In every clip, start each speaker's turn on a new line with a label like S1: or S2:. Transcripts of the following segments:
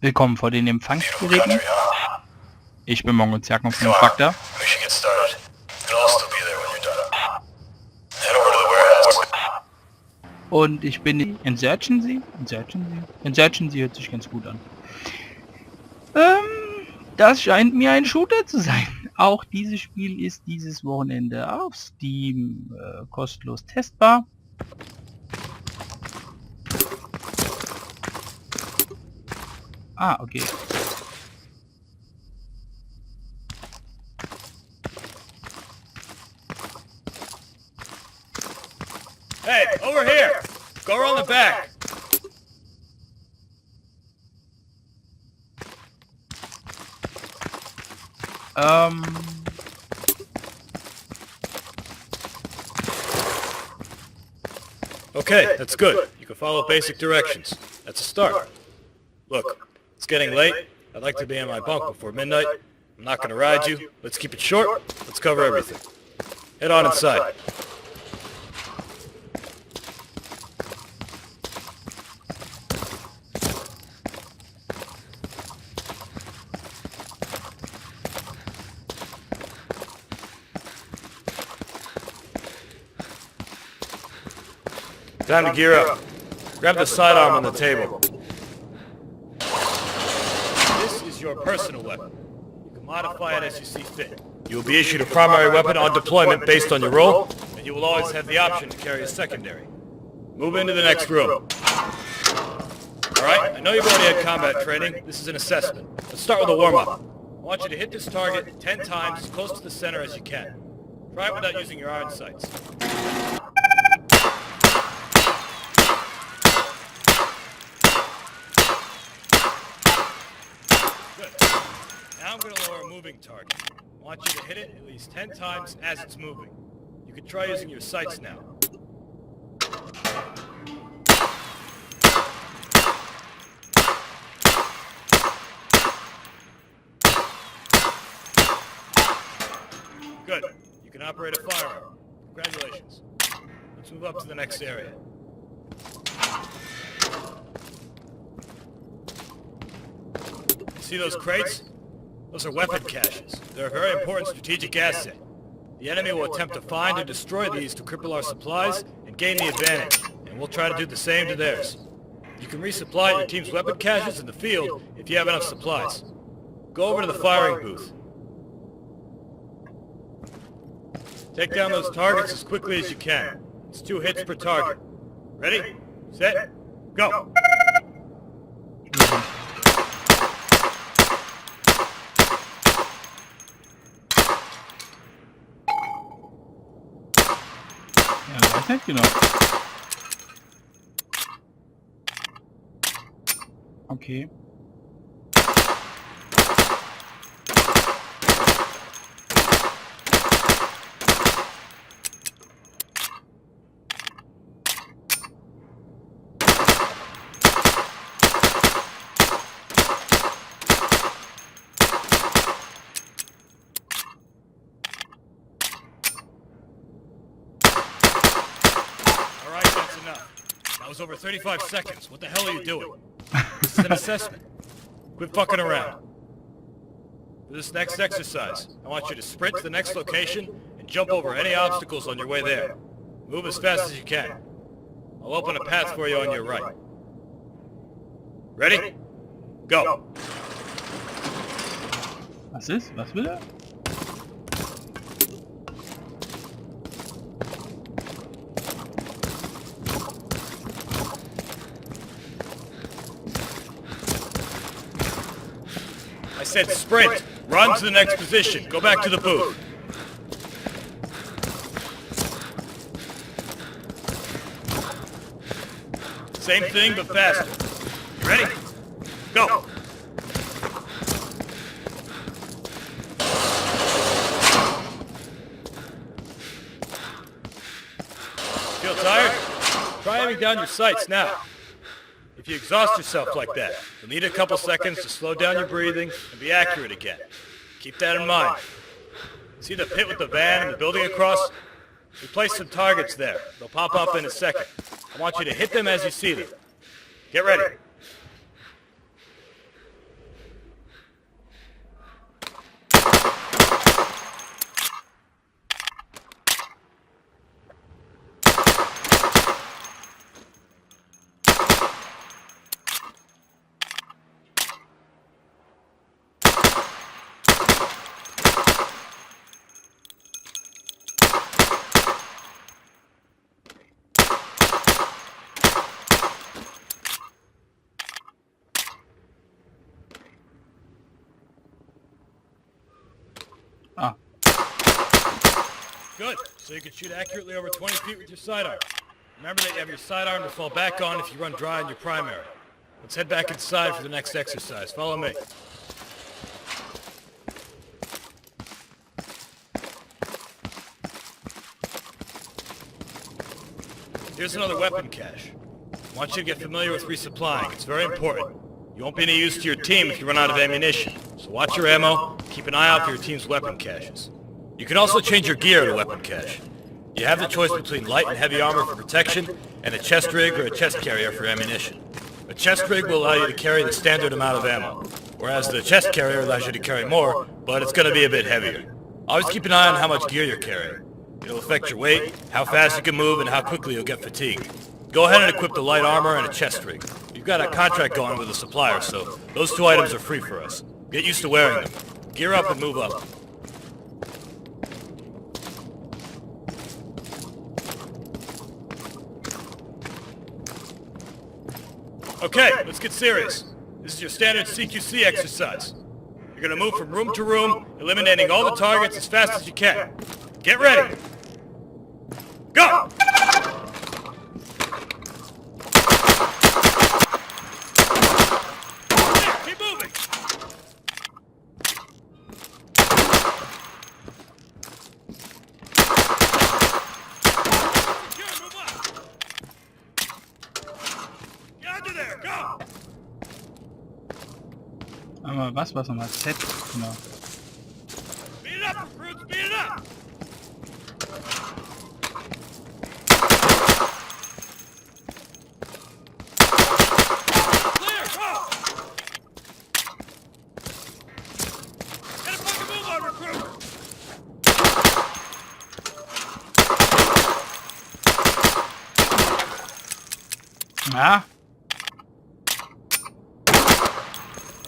S1: Willkommen vor den Empfangsgeräten. Ich bin Mongolzerken von Infracta. Und ich bin die Insurgency. Insurgency hört sich ganz gut an. Das scheint mir ein Shooter zu sein. Auch dieses Spiel ist dieses Wochenende auf Steam kostenlos testbar. Ah, okay.
S2: Hey, over here! Go around the back! Okay, that's good. You can follow basic directions. That's a start. Look, it's getting late. I'd like to be in my bunk before midnight. I'm not gonna ride you. Let's keep it short. Let's cover everything. Head on inside. Time to gear up. Grab the sidearm on the table. This is your personal weapon. You can modify it as you see fit. You will be issued a primary weapon on deployment based on your role, and you will always have the option to carry a secondary. Move into the next room. Alright, I know you've already had combat training. This is an assessment. Let's start with a warm-up. I want you to hit this target 10 times as close to the center as you can. Try it without using your iron sights. Now I'm going to lower a moving target. I want you to hit it at least 10 times as it's moving. You can try using your sights now. Good. You can operate a firearm. Congratulations. Let's move up to the next area. See those crates? Those are weapon caches. They're a very important strategic asset. The enemy will attempt to find and destroy these to cripple our supplies and gain the advantage, and we'll try to do the same to theirs. You can resupply your team's weapon caches in the field if you have enough supplies. Go over to the firing booth. Take down those targets as quickly as you can. It's 2 hits per target. Ready? Set? Go!
S1: Ja, weiß nicht genau. Okay.
S2: That was over 35 seconds. What the hell are you doing? This is an assessment. Quit fucking around. For this next exercise, I want you to sprint to the next location and jump over any obstacles on your way there. Move as fast as you can. I'll open a path for you on your right. Ready? Go!
S1: Was ist? Was will er?
S2: I said sprint! Run to the next position. Go back to the booth. Same thing, but faster. You ready? Go! Feel tired? Try aiming down your sights now. If you exhaust yourself like that, you'll need a couple seconds to slow down your breathing and be accurate again. Keep that in mind. See the pit with the van and the building across? We placed some targets there. They'll pop up in a second. I want you to hit them as you see them. Get ready. Good. So you can shoot accurately over 20 feet with your sidearm. Remember that you have your sidearm to fall back on if you run dry in your primary. Let's head back inside for the next exercise. Follow me. Here's another weapon cache. I want you to get familiar with resupplying. It's very important. You won't be any use to your team if you run out of ammunition. So watch your ammo, keep an eye out for your team's weapon caches. You can also change your gear to weapon cache. You have the choice between light and heavy armor for protection, and a chest rig or a chest carrier for ammunition. A chest rig will allow you to carry the standard amount of ammo, whereas the chest carrier allows you to carry more, but it's going to be a bit heavier. Always keep an eye on how much gear you're carrying. It'll affect your weight, how fast you can move, and how quickly you'll get fatigued. Go ahead and equip the light armor and a chest rig. You've got a contract going with a supplier, so those two items are free for us. Get used to wearing them. Gear up and move up. Okay, let's get serious. This is your standard CQC exercise. You're gonna move from room to room, eliminating all the targets as fast as you can. Get ready! Go! There, keep moving! Secure, move up! Get under there, go!
S1: Aber was nochmal? Z, genau.
S2: Speed it up, recruit, speed it up! Clear, go! Get a fucking move on, recruit!
S1: Ja,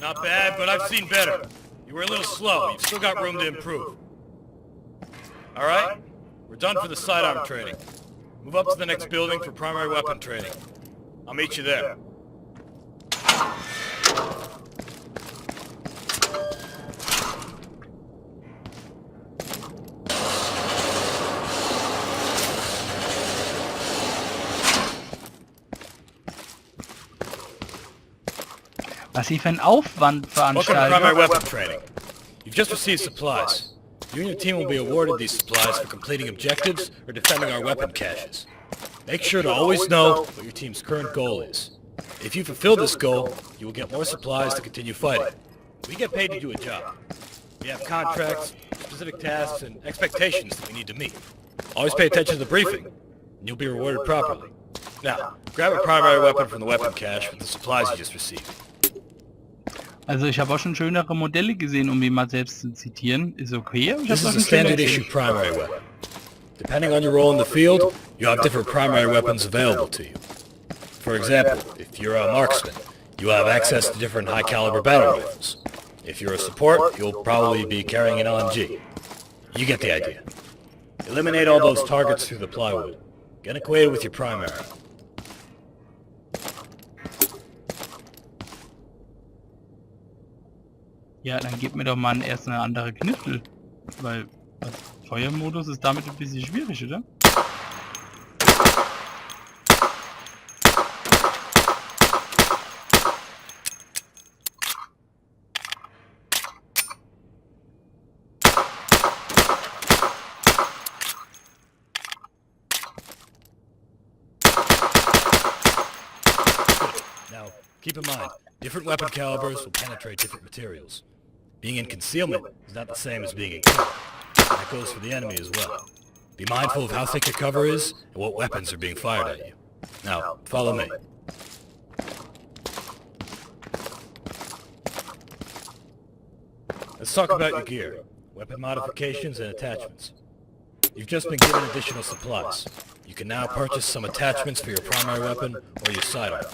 S2: Not bad, but I've seen better. You were a little slow. You've still got room to improve. All right? We're done for the sidearm training. Move up to the next building for primary weapon training. I'll meet you there.
S1: was sie für einen Aufwand
S2: Welcome to primary
S1: veranstalten.
S2: weapon training. You've just received supplies. You and your team will be awarded these supplies for completing objectives or defending our weapon caches. Make sure to always know what your team's current goal is. If you fulfill this goal, you will get more supplies to continue fighting. We get paid to do a job. We have contracts, specific tasks, and expectations that we need to meet. Always pay attention to the briefing, and you'll be rewarded properly. Now, grab a primary weapon from the weapon cache with the supplies you just received.
S1: Also ich habe auch schon schönere Modelle gesehen, um mich mal selbst zu zitieren. Ist okay, aber ich
S2: This
S1: habe
S2: is a standard issue primary weapon. Depending on your role in the field, you have different primary weapons available to you. For example, if you're a marksman, you have access to different high-caliber battle rifles. If you're a support, you'll probably be carrying an LMG. You get the idea. Eliminate all those targets through the plywood. Get acquainted with your primary.
S1: Ja, dann gib mir doch mal erst eine andere Knüppel. Weil Feuermodus ist damit ein bisschen schwierig, oder?
S2: Now, keep in mind, different weapon calibers will penetrate different materials. Being in concealment is not the same as being in cover. That goes for the enemy as well. Be mindful of how thick your cover is and what weapons are being fired at you. Now, follow me. Let's talk about your gear, weapon modifications, and attachments. You've just been given additional supplies. You can now purchase some attachments for your primary weapon or your sidearm.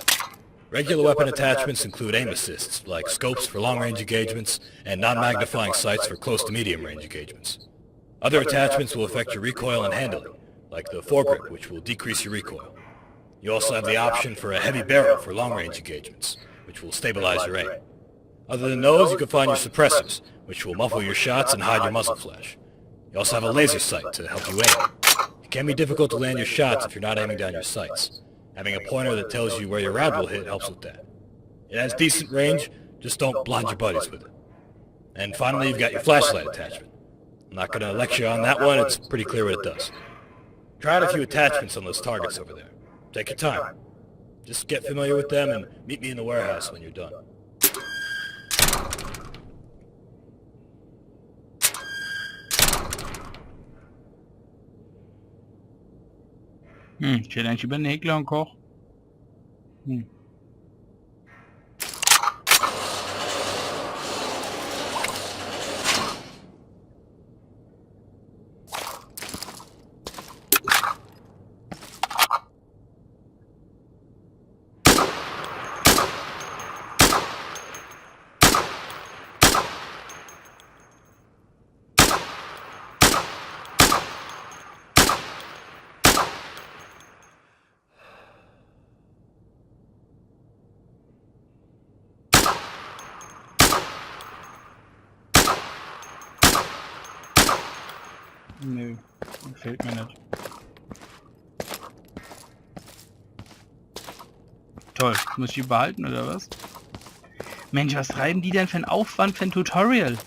S2: Regular weapon attachments include aim assists, like scopes for long-range engagements and non-magnifying sights for close to medium-range engagements. Other attachments will affect your recoil and handling, like the foregrip, which will decrease your recoil. You also have the option for a heavy barrel for long-range engagements, which will stabilize your aim. Other than those, you can find your suppressors, which will muffle your shots and hide your muzzle flash. You You also have a laser sight to help you aim. It can be difficult to land your shots if you're not aiming down your sights. Having a pointer that tells you where your round will hit helps with that. It has decent range, just don't blind your buddies with it. And finally, you've got your flashlight attachment. I'm not going to lecture on that one, it's pretty clear what it does. Try out a few attachments on those targets over there. Take your time. Just get familiar with them and meet me in the warehouse when you're done.
S1: Steht eigentlich über den Häkler und Koch. Nö, gefällt mir nicht. Toll, muss ich die behalten oder was? Mensch, was treiben die denn für einen Aufwand für ein Tutorial?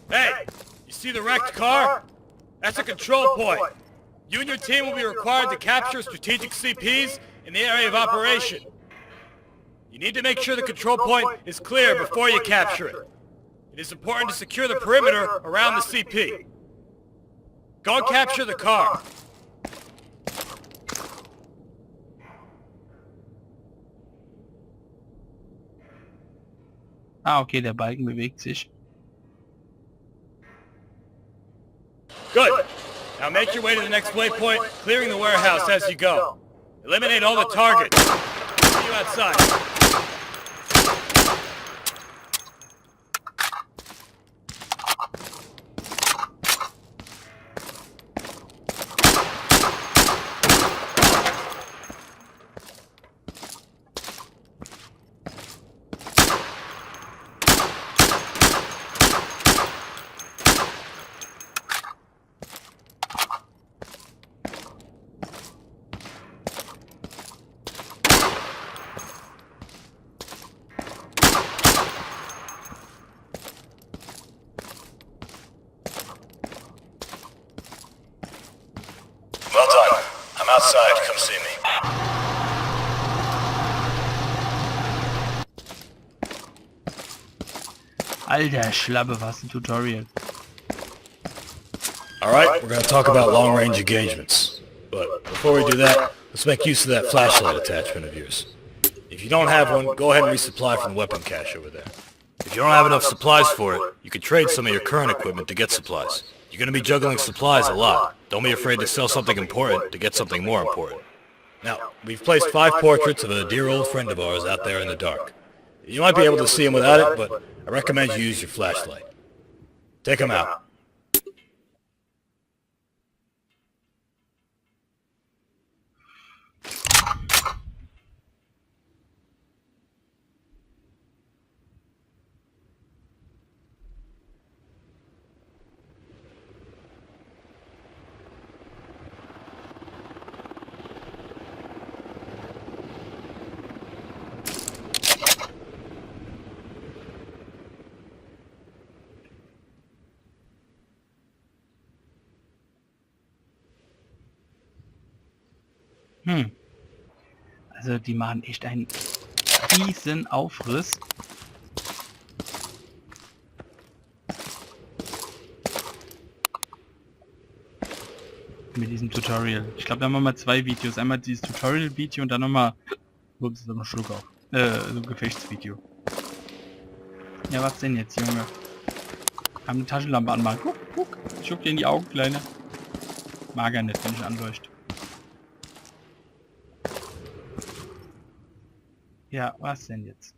S2: Hey! You see the wrecked car? That's a control point. You and your team will be required to capture strategic CPs in the area of operation. You need to make sure the control point is clear before you capture it. It is important to secure the perimeter around the CP. Go and capture the car.
S1: Ah, okay, der Balken bewegt sich.
S2: Good. Now make your way to the next waypoint, clearing the warehouse as you go. Eliminate all the targets. See you outside.
S3: Well done. I'm outside. Come see me.
S1: Alter Schlappe, was ein Tutorial.
S2: Alright, we're going to talk about long-range engagements. But before we do that, let's make use of that flashlight attachment of yours. If you don't have one, go ahead and resupply from the weapon cache over there. If you don't have enough supplies for it, you can trade some of your current equipment to get supplies. You're going to be juggling supplies a lot. Don't be afraid to sell something important to get something more important. Now, we've placed 5 portraits of a dear old friend of ours out there in the dark. You might be able to see him without it, but I recommend you use your flashlight. Take him out.
S1: Also die machen echt einen riesen Aufriss. Mit diesem Tutorial. Ich glaube, da machen wir 2 Videos. Einmal dieses Tutorial-Video und dann nochmal... Ups, noch Schluck auf. So ein Gefechtsvideo. Ja, was denn jetzt, Junge? Haben eine Taschenlampe anmachen. Guck, guck. Ich guck dir in die Augen, Kleine. Mag er nicht, wenn ich anleuchte. Ja, was denn jetzt?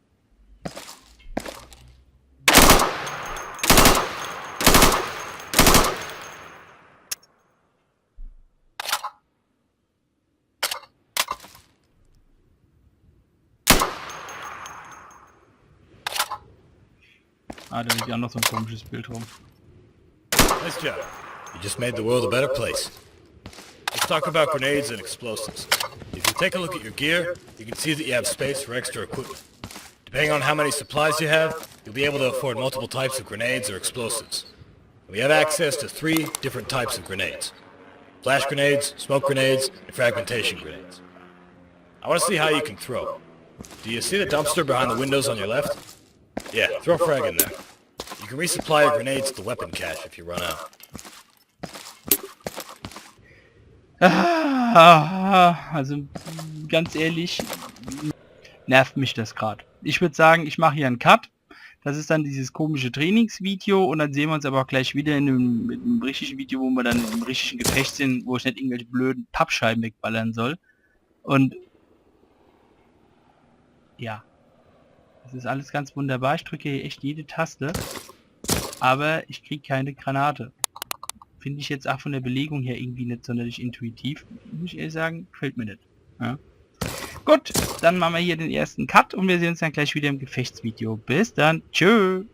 S1: Ah, da liegt ja noch so ein komisches Bild rum.
S2: Nice job. You just made the world a better place. Let's talk about grenades and explosives. If you take a look at your gear, you can see that you have space for extra equipment. Depending on how many supplies you have, you'll be able to afford multiple types of grenades or explosives. We have access to 3 different types of grenades. Flash grenades, smoke grenades, and fragmentation grenades. I want to see how you can throw. Do you see the dumpster behind the windows on your left? Yeah, throw a frag in there. You can resupply your grenades at the weapon cache if you run out.
S1: Also ganz ehrlich, nervt mich das gerade. Ich würde sagen, ich mache hier einen Cut. Das ist dann dieses komische Trainingsvideo und dann sehen wir uns aber auch gleich wieder in einem richtigen Video, wo wir dann im richtigen Gefecht sind, wo ich nicht irgendwelche blöden Pappscheiben wegballern soll. Und ja, das ist alles ganz wunderbar. Ich drücke hier echt jede Taste, aber ich kriege keine Granate. Finde ich jetzt auch von der Belegung her irgendwie nicht sonderlich intuitiv. Muss ich ehrlich sagen, gefällt mir nicht. Ja. Gut, dann machen wir hier den ersten Cut und wir sehen uns dann gleich wieder im Gefechtsvideo. Bis dann, tschö!